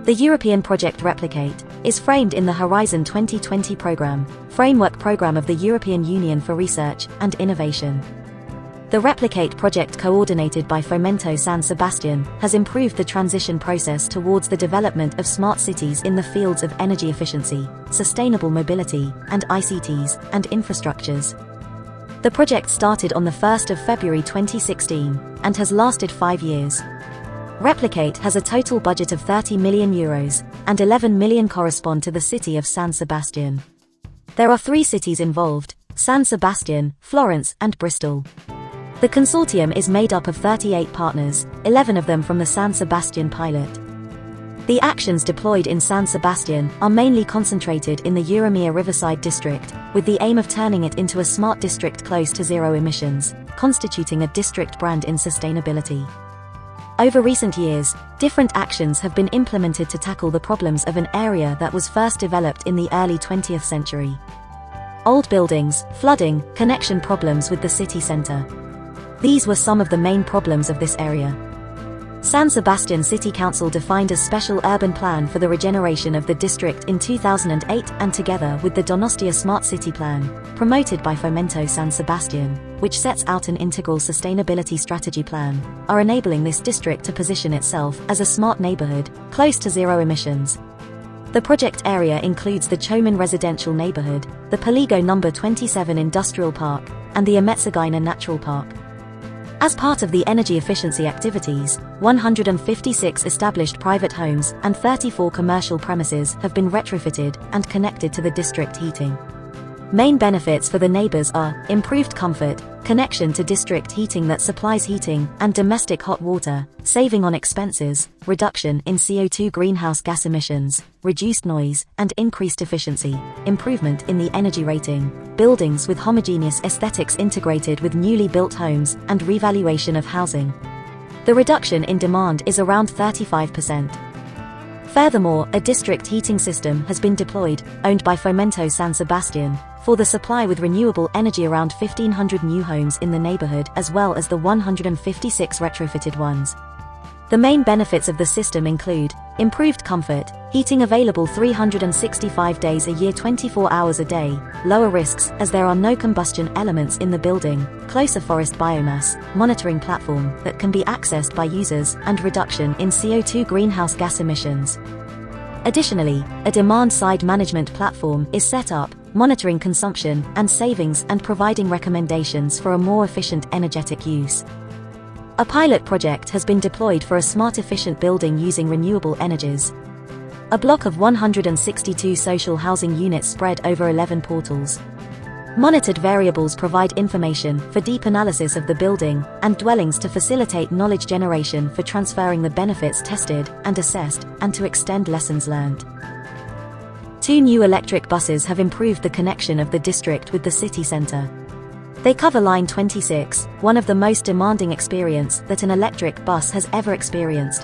The European project Replicate is framed in the Horizon 2020 framework program of the European Union for Research and Innovation. The Replicate project, coordinated by Fomento San Sebastian, has improved the transition process towards the development of smart cities in the fields of energy efficiency, sustainable mobility, and ICTs and infrastructures. The project started on the 1st of February 2016 and has lasted 5 years. Replicate has a total budget of €30 million, and 11 million correspond to the city of San Sebastian. There are 3 cities involved: San Sebastian, Florence, and Bristol. The consortium is made up of 38 partners, 11 of them from the San Sebastian pilot. The actions deployed in San Sebastian are mainly concentrated in the Urumea Riverside district, with the aim of turning it into a smart district close to zero emissions, constituting a district brand in sustainability. Over recent years, different actions have been implemented to tackle the problems of an area that was first developed in the early 20th century. Old buildings, flooding, connection problems with the city center. These were some of the main problems of this area. San Sebastian City Council defined a special urban plan for the regeneration of the district in 2008, and together with the Donostia Smart City Plan, promoted by Fomento San Sebastian, which sets out an integral sustainability strategy plan, are enabling this district to position itself as a smart neighborhood, close to zero emissions. The project area includes the Chomin residential neighborhood, the Poligo No. 27 Industrial Park, and the Ametsagaina Natural Park. As part of the energy efficiency activities, 156 established private homes and 34 commercial premises have been retrofitted and connected to the district heating. Main benefits for the neighbors are improved comfort, connection to district heating that supplies heating and domestic hot water, saving on expenses, reduction in CO2 greenhouse gas emissions, reduced noise, and increased efficiency, improvement in the energy rating, buildings with homogeneous aesthetics integrated with newly built homes, and revaluation of housing. The reduction in demand is around 35%. Furthermore, a district heating system has been deployed, owned by Fomento San Sebastian, for the supply with renewable energy around 1,500 new homes in the neighborhood, as well as the 156 retrofitted ones. The main benefits of the system include improved comfort, heating available 365 days a year 24 hours a day, lower risks as there are no combustion elements in the building, closer forest biomass, monitoring platform that can be accessed by users, and reduction in CO2 greenhouse gas emissions. Additionally, a demand-side management platform is set up, monitoring consumption and savings and providing recommendations for a more efficient energetic use. A pilot project has been deployed for a smart efficient building using renewable energies. A block of 162 social housing units spread over 11 portals. Monitored variables provide information for deep analysis of the building and dwellings to facilitate knowledge generation for transferring the benefits tested and assessed, and to extend lessons learned. 2 new electric buses have improved the connection of the district with the city center. They cover Line 26, one of the most demanding experience that an electric bus has ever experienced.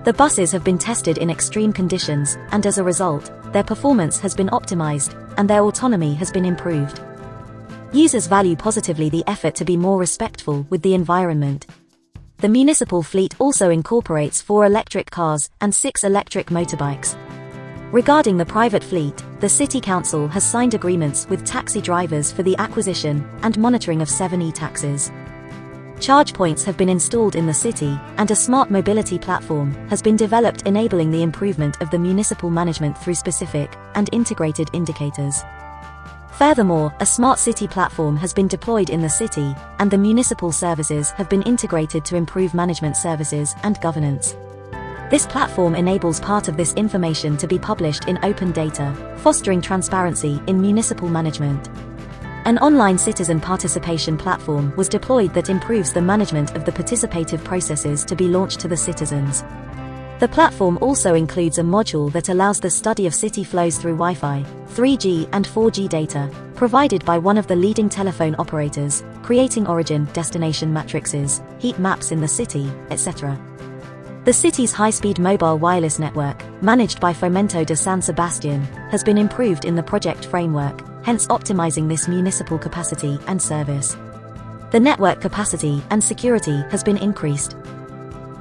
The buses have been tested in extreme conditions, and as a result, their performance has been optimized, and their autonomy has been improved. Users value positively the effort to be more respectful with the environment. The municipal fleet also incorporates 4 electric cars and 6 electric motorbikes. Regarding the private fleet, the City Council has signed agreements with taxi drivers for the acquisition and monitoring of 7 e-taxis. Charge points have been installed in the city, and a smart mobility platform has been developed enabling the improvement of the municipal management through specific and integrated indicators. Furthermore, a smart city platform has been deployed in the city, and the municipal services have been integrated to improve management services and governance. This platform enables part of this information to be published in open data, fostering transparency in municipal management. An online citizen participation platform was deployed that improves the management of the participative processes to be launched to the citizens. The platform also includes a module that allows the study of city flows through Wi-Fi, 3G and 4G data, provided by one of the leading telephone operators, creating origin-destination matrices, heat maps in the city, etc. The city's high-speed mobile wireless network, managed by Fomento de San Sebastian, has been improved in the project framework, hence optimizing this municipal capacity and service. The network capacity and security has been increased.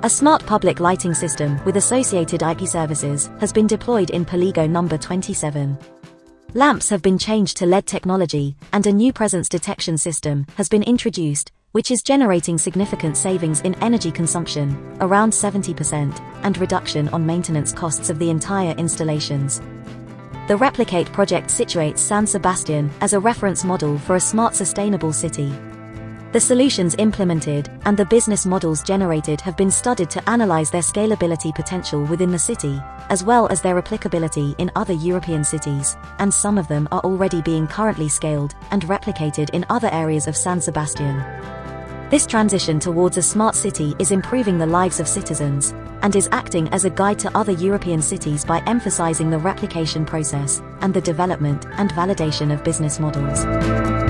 A smart public lighting system with associated IP services has been deployed in Poligo number 27. Lamps have been changed to LED technology, and a new presence detection system has been introduced, which is generating significant savings in energy consumption, around 70%, and reduction on maintenance costs of the entire installations. The Replicate project situates San Sebastian as a reference model for a smart sustainable city. The solutions implemented and the business models generated have been studied to analyze their scalability potential within the city, as well as their applicability in other European cities, and some of them are already being currently scaled and replicated in other areas of San Sebastian. This transition towards a smart city is improving the lives of citizens, and is acting as a guide to other European cities by emphasizing the replication process and the development and validation of business models.